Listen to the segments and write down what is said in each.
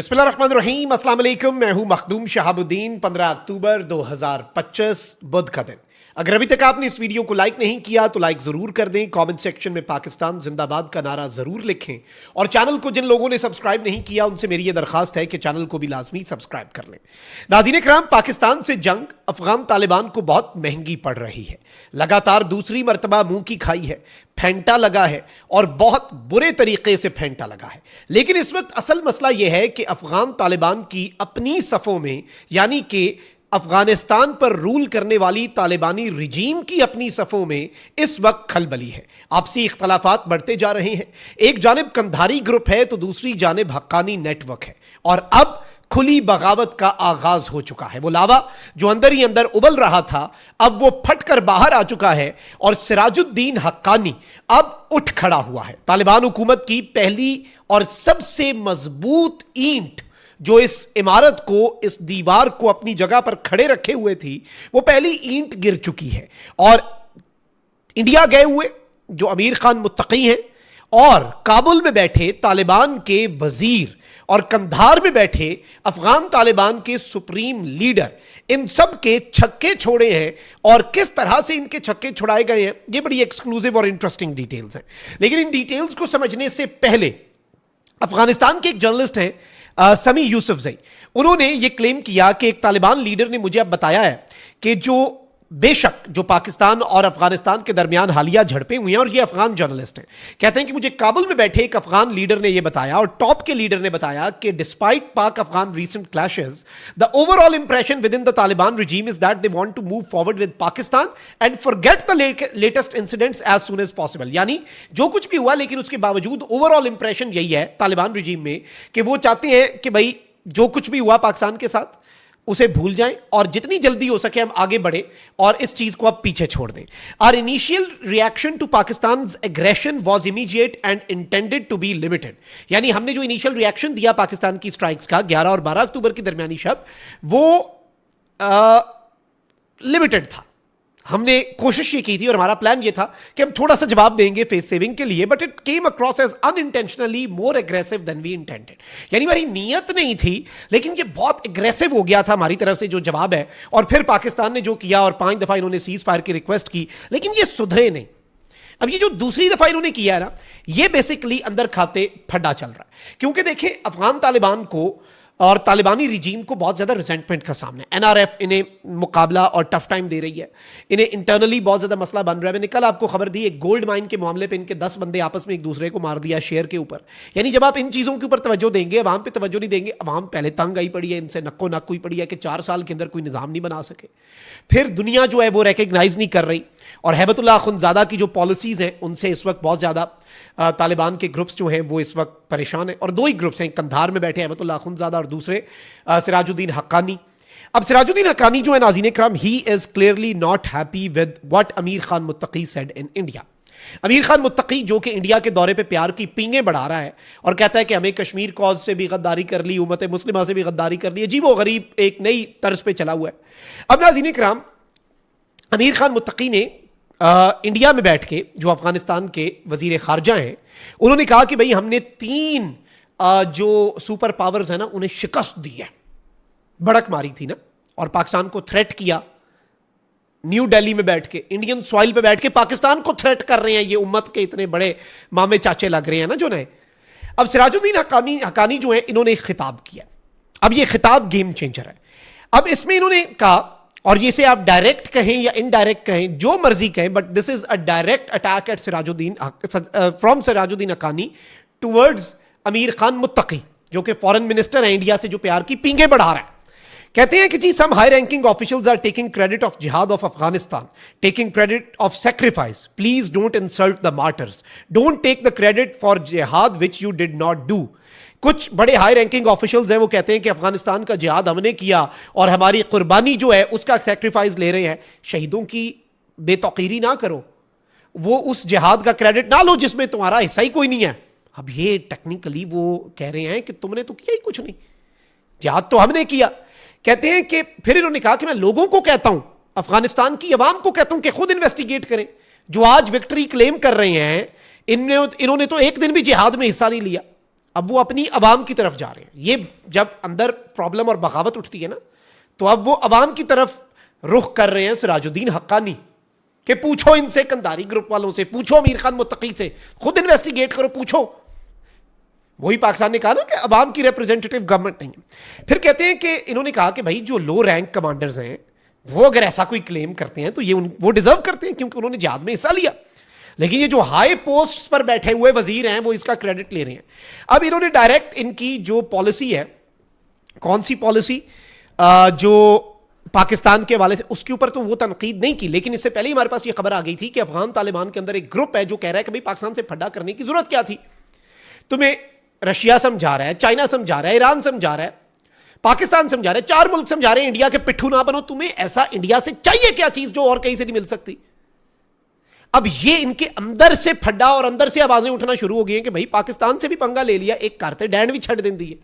बिस्मिल्लाहिर्रहमानिर्रहीम, अस्सलाम वालेकुम। मैं हूं मखदूम शहाबुद्दीन। 15 अक्टूबर 2025 बुध का दिन। अगर अभी तक आपने इस वीडियो को लाइक नहीं किया तो लाइक जरूर कर दें। कमेंट सेक्शन में पाकिस्तान जिंदाबाद का नारा जरूर लिखें और चैनल को जिन लोगों ने सब्सक्राइब नहीं किया उनसे मेरी यह दरखास्त है कि चैनल को भी लाजमी सब्सक्राइब कर लें। नाज़रीन किराम, पाकिस्तान से जंग अफगान तालिबान को बहुत महंगी पड़ रही है। लगातार दूसरी मरतबा मुंह की खाई है, फेंटा लगा है और बहुत बुरे तरीके से फेंटा लगा है। लेकिन इस वक्त असल मसला यह है कि अफगान तालिबान की अपनी सफ़ों में, यानी कि अफगानिस्तान पर रूल करने वाली तालिबानी रिजीम की अपनी सफ़ों में इस वक्त खलबली है। आपसी इख्तलाफात बढ़ते जा रहे हैं। एक जानिब कंधारी ग्रुप है तो दूसरी जानिब हक्कानी नेटवर्क है और अब खुली बगावत का आगाज हो चुका है। वो लावा जो अंदर ही अंदर उबल रहा था अब वो फटकर बाहर आ चुका है और सिराजुद्दीन हक्कानी अब उठ खड़ा हुआ है। तालिबान हुकूमत की पहली और सबसे मजबूत ईंट जो इस इमारत को, इस दीवार को अपनी जगह पर खड़े रखे हुए थी, वो पहली ईंट गिर चुकी है। और इंडिया गए हुए जो अमीर खान मुत्तकी हैं और काबुल में बैठे तालिबान के वजीर और कंधार में बैठे अफगान तालिबान के सुप्रीम लीडर, इन सब के छक्के छोड़े हैं। और किस तरह से इनके छक्के छुड़ाए गए हैं ये बड़ी एक्सक्लूसिव और इंटरेस्टिंग डिटेल्स हैं। लेकिन इन डिटेल्स को समझने से पहले अफगानिस्तान के एक जर्नलिस्ट हैं समी यूसुफजई, उन्होंने यह क्लेम किया कि एक तालिबान लीडर ने मुझे अब बताया है कि जो बेशक जो पाकिस्तान और अफगानिस्तान के दरमियान हालिया झड़पें हुई हैं, और ये अफगान जर्नलिस्ट हैं, कहते हैं कि मुझे काबुल में बैठे एक अफगान लीडर ने यह बताया और टॉप के लीडर ने बताया कि despite Pak Afghan recent clashes the overall impression within the Taliban regime is that they want to move forward with Pakistan and forget the latest incidents as soon as possible. यानी जो कुछ भी हुआ लेकिन उसके बावजूद ओवरऑल इंप्रेशन यही है तालिबान रिजीम में कि वो चाहते हैं कि भाई जो कुछ भी हुआ पाकिस्तान के साथ उसे भूल जाएं और जितनी जल्दी हो सके हम आगे बढ़े और इस चीज को अब पीछे छोड़ दें। Our initial reaction to Pakistan's aggression was immediate and intended to be limited. यानी हमने जो इनिशियल रिएक्शन दिया पाकिस्तान की स्ट्राइक्स का 11 और 12 अक्टूबर की दरमियानी शब, वो लिमिटेड था। हमने कोशिश ये की थी और हमारा प्लान ये था कि हम थोड़ा सा जवाब देंगे फेस सेविंग के लिए, but it came across as unintentionally more aggressive than we intended. यानी हमारी नीयत नहीं थी लेकिन ये बहुत एग्रेसिव हो गया था हमारी तरफ से जो जवाब है। और फिर पाकिस्तान ने जो किया और 5 दफा इन्होंने सीज फायर की रिक्वेस्ट की लेकिन ये सुधरे नहीं। अब ये जो दूसरी दफा इन्होंने किया है ना, ये बेसिकली अंदर खाते फड्डा चल रहा है। क्योंकि देखिए अफगान तालिबान को और तालिबानी रिजीम को बहुत ज़्यादा रिजेंटमेंट का सामना है। एनआरएफ इन्हें मुकाबला और टफ टाइम दे रही है, इन्हें इंटरनली बहुत ज़्यादा मसला बन रहा है। मैंने कल आपको खबर दी एक गोल्ड माइन के मामले पे इनके 10 बंदे आपस में एक दूसरे को मार दिया शेयर के ऊपर। यानी जब आप इन चीज़ों के ऊपर तवज्जो देंगे, अवाम पे तवज्जो नहीं देंगे, अवाम पहले तंग आई पड़ी है, इनसे नक्को नक हुई पड़ी है कि 4 साल के अंदर कोई निज़ाम नहीं बना सके। फिर दुनिया जो है वो रिकग्नाइज नहीं कर रही और हैबतुल्लाह अखुंज़ादा की जो पॉलिसीज़ हैं उनसे इस वक्त बहुत ज़्यादा तालिबान के ग्रुप्स जो हैं वो इस वक्त परेशान हैं। और 2 ही ग्रुप्स हैं, कंधार में बैठे हैबतुल्लाह अखुंज़ादा और दूसरे सिराजुद्दीन हक्कानी। अब सिराजुद्दीन हक्कानी जो है नाज़रीन किराम, he is clearly not happy with what Amir Khan Muttaqi said in India. Amir Khan Muttaqi जो कि इंडिया के दौरे पे प्यार की पींगे बढ़ा रहा है और कहता है कि हमें कश्मीर कॉज से भी गद्दारी कर ली, उम्मत मुस्लिमा से भी गद्दारी कर ली, अजीब व गरीब एक नई तर्ज पे चला हुआ है। अब नाज़रीन किराम, अमीर खान मुत्तकी ने इंडिया में बैठ के जो अफगानिस्तान के वजीर खारजा हैं उन्होंने कहा कि भाई हमने 3 जो सुपर पावर्स है ना उन्हें शिकस्त दी है, भड़क मारी थी ना, और पाकिस्तान को थ्रेट किया। न्यू दिल्ली में बैठ के, इंडियन सॉइल पे बैठ के पाकिस्तान को थ्रेट कर रहे हैं ये उम्मत के इतने बड़े मामे चाचे लग रहे हैं ना जो नए। अब सिराजुद्दीन हक्कानी जो है इन्होंने एक खिताब किया। अब ये खिताब गेम चेंजर है। अब इसमें इन्होंने कहा, और ये से आप डायरेक्ट कहें या इनडायरेक्ट कहें जो मर्जी कहें, but this is a direct attack eight Sirajuddin from Sirajuddin Haqqani towards अमीर खान मुत्तकी जो कि फॉरेन मिनिस्टर है इंडिया से, जो प्यार की पींगे बढ़ा रहा है। कहते हैं कि जी some high ranking officials are taking credit of जिहाद of Afghanistan, taking credit of sacrifice, please don't insult the martyrs, don't take the credit for जिहाद which you did not do. कुछ बड़े हाई रैंकिंग ऑफिशियल्स हैं वो कहते हैं कि अफगानिस्तान का जिहाद हमने किया और हमारी कुर्बानी जो है उसका सैक्रिफाइस ले रहे हैं। शहीदों की बेतौकीरी ना करो, वो उस जिहाद का क्रेडिट ना लो जिसमें तुम्हारा हिस्सा ही कोई नहीं है। अब ये टेक्निकली वो कह रहे हैं कि तुमने तो किया ही कुछ नहीं, जिहाद तो हमने किया। कहते हैं कि फिर इन्होंने कहा कि मैं लोगों को कहता हूं, अफगानिस्तान की अवाम को कहता हूं कि खुद इन्वेस्टिगेट करें। जो आज विक्ट्री क्लेम कर रहे हैं इन्होंने तो एक दिन भी जिहाद में हिस्सा नहीं लिया। अब वो अपनी अवाम की तरफ जा रहे हैं। ये जब अंदर प्रॉब्लम और बगावत उठती है ना, तो अब वो अवाम की तरफ रुख कर रहे हैं सिराजुद्दीन हक्कानी कि पूछो इनसे, कंधारी ग्रुप वालों से पूछो, अमीर खान मुत्तकी से, खुद इन्वेस्टिगेट करो, पूछो। वही पाकिस्तान ने कहा ना कि अवाम की रिप्रेजेंटेटिव गवर्नमेंट नहीं है। फिर कहते हैं कि इन्होंने कहा कि भाई जो लो रैंक कमांडर्स हैं वो अगर ऐसा कोई क्लेम करते हैं तो ये वो डिजर्व करते हैं क्योंकि उन्होंने जिहाद में हिस्सा लिया। लेकिन ये जो हाई पोस्ट्स पर बैठे हुए वजीर हैं वो इसका क्रेडिट ले रहे हैं। अब इन्होंने डायरेक्ट इनकी जो पॉलिसी है, कौन सी पॉलिसी, जो पाकिस्तान के हवाले से, उसके ऊपर तो वो तनकीद नहीं की, लेकिन इससे पहले ही हमारे पास ये खबर आ गई थी कि अफगान तालिबान के अंदर एक ग्रुप है जो कह रहा है कि भाई पाकिस्तान से फड्डा करने की जरूरत क्या थी। तुम्हें रशिया समझा रहा है, चाइना समझा रहा है, ईरान समझा रहा है, पाकिस्तान समझा रहा है, 4 मुल्क समझा रहे हैं इंडिया के पिट्ठू ना बनो। तुम्हें ऐसा इंडिया से चाहिए क्या चीज जो और कहीं से नहीं मिल सकती। अब ये इनके अंदर से फड्डा और अंदर से आवाजें उठना शुरू हो गई हैं कि भाई पाकिस्तान से भी पंगा ले लिया, एक करते डैंड भी छड़ दें दी है।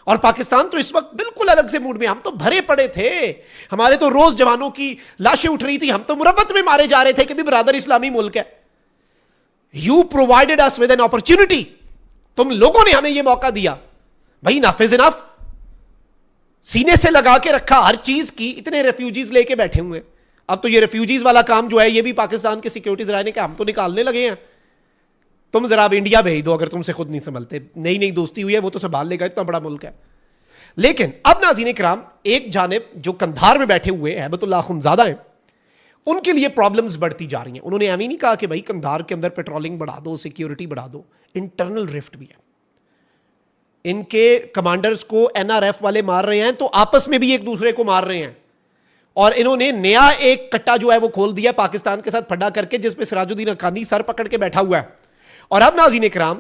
और पाकिस्तान तो इस वक्त बिल्कुल अलग से मूड में, हम तो भरे पड़े थे, हमारे तो रोज जवानों की लाशें उठ रही थी, हम तो मुरब्बत में मारे जा रहे थे कि भी ब्रादर इस्लामी मुल्क है। You provided us with an opportunity, तुम लोगों ने हमें यह मौका दिया। भाई नाफिज इनफ, सीने से लगा के रखा हर चीज की, इतने रेफ्यूजीज लेके बैठे हुए। अब तो ये रेफ्यूजीज वाला काम जो है ये भी पाकिस्तान के सिक्योरिटीज रहने के हम तो निकालने लगे हैं। तुम जरा अब इंडिया भेज दो अगर तुमसे खुद नहीं संभलते। नई नई दोस्ती हुई है, वो तो संभाल लेगा, इतना बड़ा मुल्क है। लेकिन अब नाज़रीन किराम, एक जानिब जो कंधार में बैठे हुए हैबतुल्लाह अखुंज़ादा हैं, उनके लिए प्रॉब्लम्स बढ़ती जा रही हैं। उन्होंने एवं नहीं कहा कि भाई कंधार के अंदर पेट्रोलिंग बढ़ा दो, सिक्योरिटी बढ़ा दो, इंटरनल रिफ्ट भी है। इनके कमांडर्स को एनआरएफ वाले मार रहे हैं तो आपस में भी एक दूसरे को मार रहे हैं। और इन्होंने नया एक कट्टा जो है वो खोल दिया पाकिस्तान के साथ फड्डा करके, जिसमें सिराजुद्दीन हक्कानी सर पकड़ के बैठा हुआ है। और अब नाज़रीन इकराम,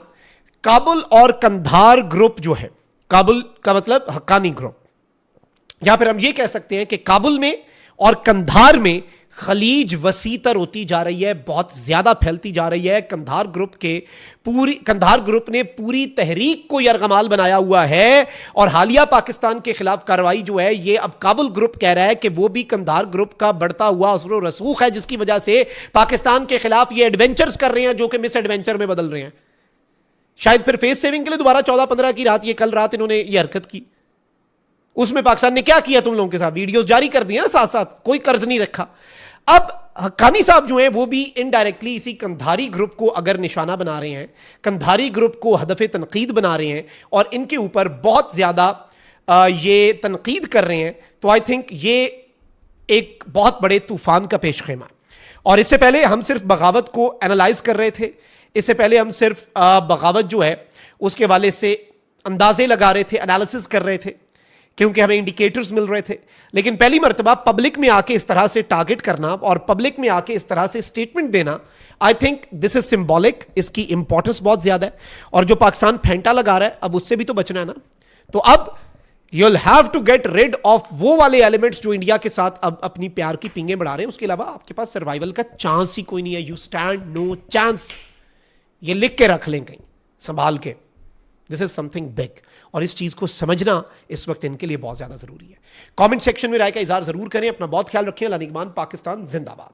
काबुल और कंधार ग्रुप जो है, काबुल का मतलब हक्कानी ग्रुप, या फिर हम ये कह सकते हैं कि काबुल में और कंधार में खलीज वसीतर होती जा रही है, बहुत ज्यादा फैलती जा रही है। कंधार ग्रुप ने पूरी तहरीक को यरगमाल बनाया हुआ है। और हालिया पाकिस्तान के खिलाफ कार्रवाई जो है ये अब काबुल ग्रुप कह रहा है कि वो भी कंधार ग्रुप का बढ़ता हुआ असर रसूख है, जिसकी वजह से पाकिस्तान के खिलाफ ये एडवेंचर्स कर रहे हैं जो कि मिस एडवेंचर में बदल रहे हैं। शायद फिर फेस सेविंग के लिए दोबारा 14-15 की रात, ये कल रात इन्होंने ये हरकत की। उसमें पाकिस्तान ने क्या किया तुम लोगों के साथ, वीडियोस जारी कर दिए ना साथ साथ, कोई कर्ज नहीं रखा। अब हक्कानी साहब जो हैं वो भी इनडायरेक्टली इसी कंधारी ग्रुप को अगर निशाना बना रहे हैं, कंधारी ग्रुप को हदफ तनकीद बना रहे हैं और इनके ऊपर बहुत ज्यादा ये तनकीद कर रहे हैं, तो आई थिंक ये एक बहुत बड़े तूफान का पेश खेमा है। और इससे पहले हम सिर्फ बगावत को एनालाइज कर रहे थे, इससे पहले हम सिर्फ बगावत जो है उसके वाले से अंदाजे लगा रहे थे, एनालिसिस कर रहे थे, क्योंकि हमें इंडिकेटर्स मिल रहे थे। लेकिन पहली मर्तबा पब्लिक में आके इस तरह से टारगेट करना और पब्लिक में आके इस तरह से स्टेटमेंट देना, I think this is symbolic, इसकी इंपॉर्टेंस बहुत ज्यादा है। और जो पाकिस्तान फेंटा लगा रहा है अब उससे भी तो बचना है ना। तो अब you'll have to get rid of वो वाले एलिमेंट्स जो इंडिया के साथ अब अपनी प्यार की पिंगे बढ़ा रहे हैं। उसके अलावा आपके पास सर्वाइवल का चांस ही कोई नहीं है। यू स्टैंड नो चांस, ये लिख के रख लें कहीं संभाल के, दिस इज समथिंग बिग। और इस चीज को समझना इस वक्त इनके लिए बहुत ज्यादा जरूरी है। कमेंट सेक्शन में राय का इजहार जरूर करें। अपना बहुत ख्याल रखें। अल्लाह निगहबान। पाकिस्तान जिंदाबाद।